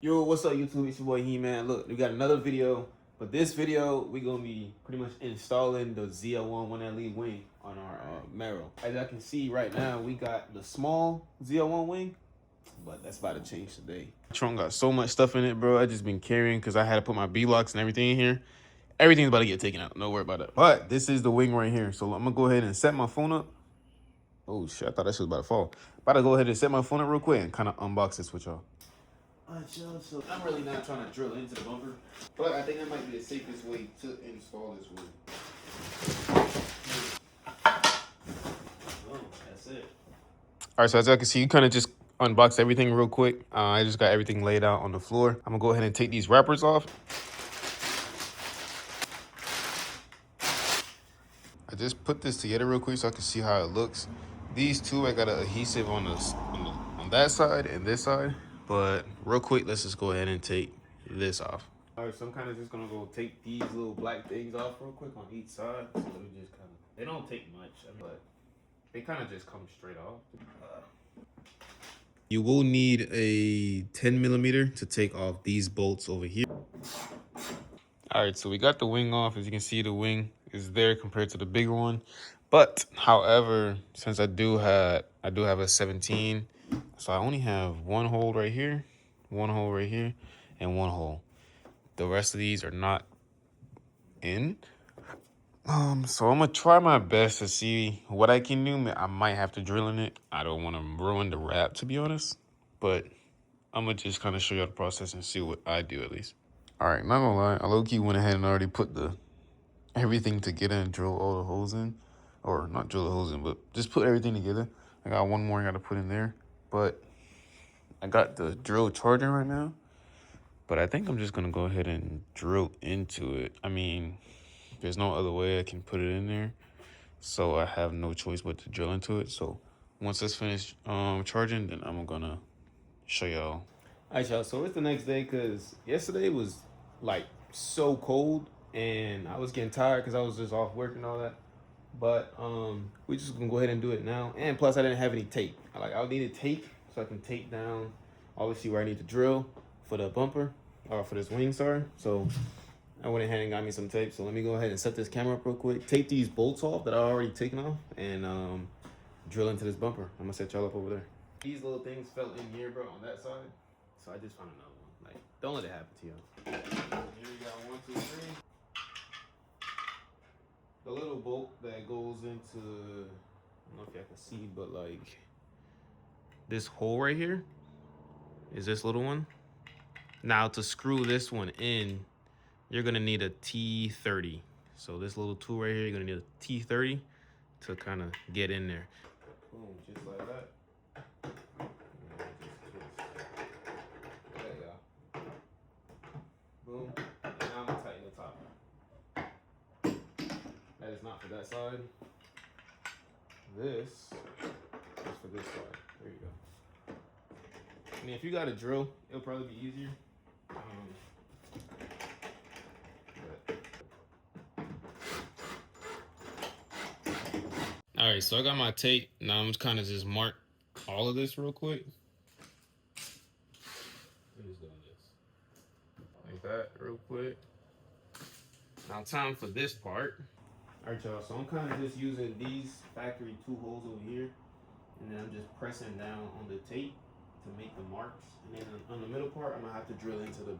Yo, what's up, YouTube? It's your boy He-Man. Look, we got another video. But this video, we gonna be pretty much installing the ZL1 1LE wing on our Mero. As I can see right now, we got the small ZL1 wing, but that's about to change today. Trunk got so much stuff in it, bro. I just been carrying because I had to put my B-locks and everything in here. Everything's about to get taken out. No worry about it. But this is the wing right here. So I'm gonna go ahead and set my phone up. Oh shit, I thought that shit was about to fall. About to go ahead and set my phone up real quick and kind of unbox this with y'all. Alright, y'all, so I'm really not trying to drill into the bumper, but I think that might be the safest way to install this wing. Oh, that's it. Alright, so as y'all can see, you kind of just unbox everything real quick. I just got everything laid out on the floor. I'm gonna go ahead and take these wrappers off. I just put this together real quick so I can see how it looks. These two, I got an adhesive on that side and this side. But real quick, let's just go ahead and take this off. All right, so I'm kind of just gonna go take these little black things off real quick on each side. So let me just kind of, they don't take much, but they kind of just come straight off. You will need a 10mm to take off these bolts over here. All right, so we got the wing off. As you can see, the wing is there compared to the bigger one. But however, since I do have a 17, so I only have one hole right here, and one hole. The rest of these are not in. So I'm gonna try my best to see what I can do. I might have to drill in it. I don't want to ruin the wrap, to be honest. But I'm gonna just kind of show you the process and see what I do at least. All right, not gonna lie, I low-key went ahead and already put everything together and drill all the holes in. Or not drill the holes in, but just put everything together. I got one more I gotta put in there. But I got the drill charging right now. But I think I'm just gonna go ahead and drill into it. I mean, there's no other way I can put it in there. So I have no choice but to drill into it. So once it's finished charging, then I'm gonna show y'all. All right, y'all, so it's the next day because yesterday was like so cold and I was getting tired because I was just off work and all that. But we just gonna go ahead and do it now. And plus I didn't have any tape. I'll need a tape so I can tape down obviously where I need to drill for the bumper or for this wing, sorry. So I went ahead and got me some tape. So let me go ahead and set this camera up real quick. Tape these bolts off that I already taken off and drill into this bumper. I'm gonna set y'all up over there. These little things fell in here, bro, on that side. So I just found another one. Like, don't let it happen to y'all. Here we got 1, 2, 3. The little bolt that goes into, I don't know if y'all can see, but like this hole right here is this little one. Now to screw this one in, you're gonna need a T30. So this little tool right here, you're gonna need a T30 to kind of get in there. Boom, just like that. There you go. Boom. And now I'm gonna tighten the top. That is not for that side. This is for this side. There you go. I mean, if you got a drill, it'll probably be easier. All right, so I got my tape. Now I'm kind of just mark all of this real quick. I'm just doing this like that real quick. Now time for this part. All right, y'all, so I'm kind of just using these factory 2 holes over here, and then I'm just pressing down on the tape to make the marks. And then on the middle part, I'm gonna have to drill into the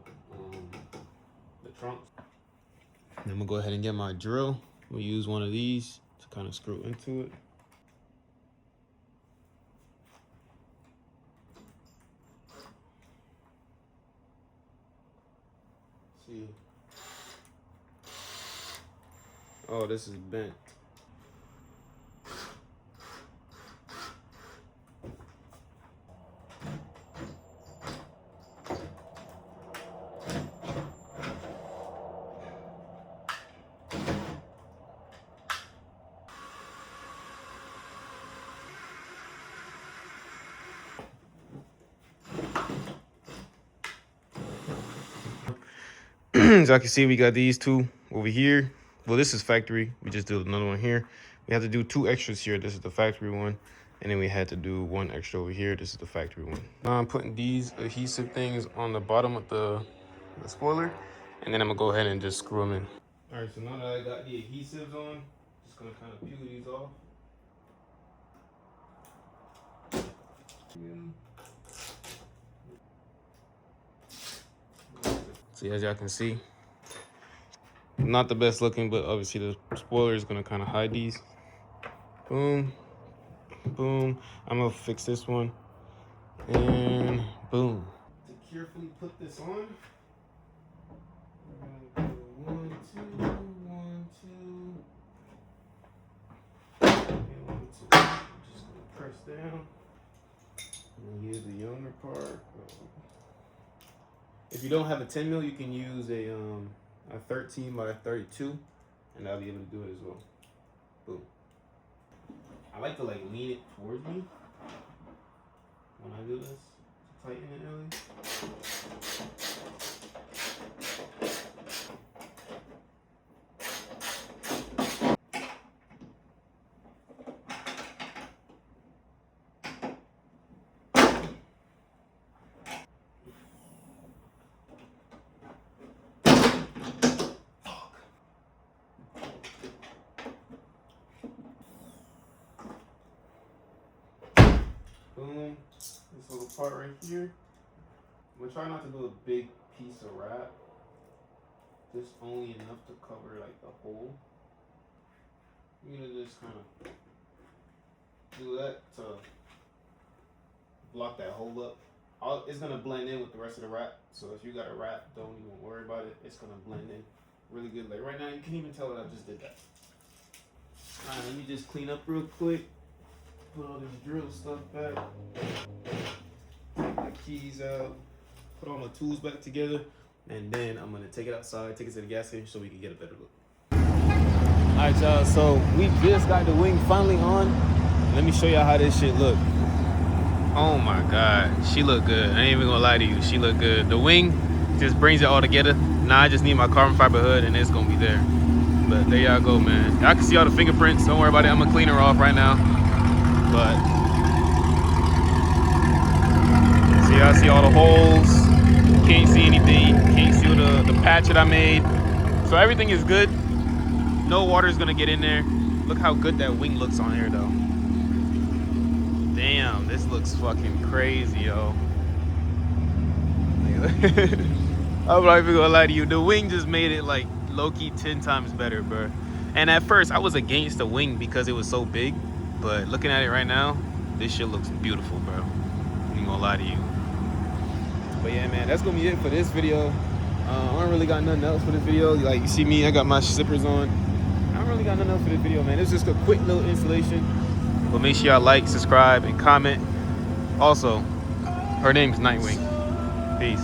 trunk. Then I'm gonna go ahead and get my drill. We'll use one of these to kind of screw into it. See. Oh, this is bent. As I can see, we got these 2 over here. Well, this is factory. We just did another one here. We have to do 2 extras here. This is the factory one. And then we had to do one extra over here. This is the factory one. Now I'm putting these adhesive things on the bottom of the spoiler, and then I'm gonna go ahead and just screw them in. All right, so now that I got the adhesives on, just gonna kind of peel these off. See, as y'all can see, not the best looking, but obviously the spoiler is gonna kind of hide these. Boom, boom. I'm gonna fix this one, and boom. To carefully put this on, we're gonna go 1, 2, 1, 2, and 1, 2. I'm just gonna press down. And use the younger part. If you don't have a 10 mil, you can use a 13 by 32, and I'll be able to do it as well. Boom. I like to like lean it towards me when I do this to tighten it really. Boom. This little part right here. I'm gonna try not to do a big piece of wrap. Just only enough to cover like the hole. I'm gonna just kind of do that to block that hole up. It's gonna blend in with the rest of the wrap. So if you got a wrap, don't even worry about it. It's gonna blend in really good. Like right now, you can't even tell that I just did that. All right, let me just clean up real quick. Put all this drill stuff back. Take my keys out. Put all my tools back together. And then I'm gonna take it outside, take it to the gas station so we can get a better look. All right, y'all, so we just got the wing finally on. Let me show y'all how this shit look. Oh my God, she look good. I ain't even gonna lie to you, she look good. The wing just brings it all together. Now I just need my carbon fiber hood and it's gonna be there. But there y'all go, man. Y'all can see all the fingerprints. Don't worry about it, I'm gonna clean her off right now. But see, y'all see all the holes. Can't see anything. Can't see the patch that I made. So everything is good. No water is gonna get in there. Look how good that wing looks on here, though. Damn, this looks fucking crazy, yo. I'm not even gonna lie to you. The wing just made it like low-key 10 times better, bro. And at first, I was against the wing because it was so big. But looking at it right now, this shit looks beautiful, bro. I ain't gonna lie to you. But yeah, man, that's gonna be it for this video. I don't really got nothing else for this video. Like, you see me, I got my slippers on. I don't really got nothing else for this video, man. It's just a quick little installation. But make sure y'all like, subscribe, and comment. Also, her name's Nightwing. Peace.